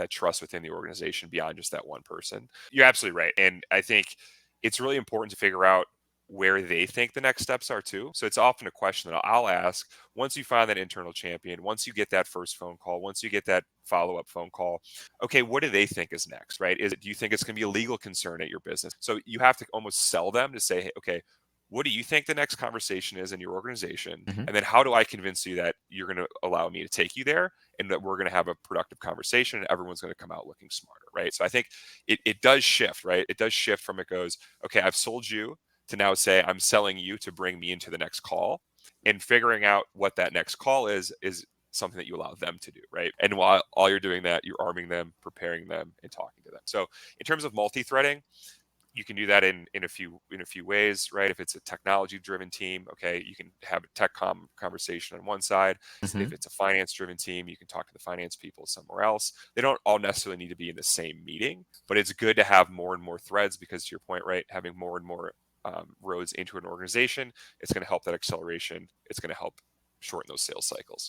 that trust within the organization beyond just that one person. You're absolutely right. And I think it's really important to figure out where they think the next steps are too. So it's often a question that I'll ask once you find that internal champion, once you get that first phone call, once you get that follow-up phone call, okay, what do they think is next, right? Do you think it's going to be a legal concern at your business? So you have to almost sell them to say, hey, okay, what do you think the next conversation is in your organization? Hmm. And then how do I convince you that you're going to allow me to take you there and that we're going to have a productive conversation and everyone's going to come out looking smarter, right? So I think it does shift, right? It does shift from it goes, okay, I've sold you to now say I'm selling you to bring me into the next call, and figuring out what that next call is something that you allow them to do, right? And while all you're doing that, you're arming them, preparing them, and talking to them. So in terms of multi-threading, you can do that in a few ways, right? If it's a technology driven team, okay, you can have a conversation on one side. Hmm. If it's a finance driven team, you can talk to the finance people somewhere else. They don't all necessarily need to be in the same meeting, but it's good to have more and more threads because, to your point, right, having more and more roads into an organization, it's going to help that acceleration. It's going to help shorten those sales cycles.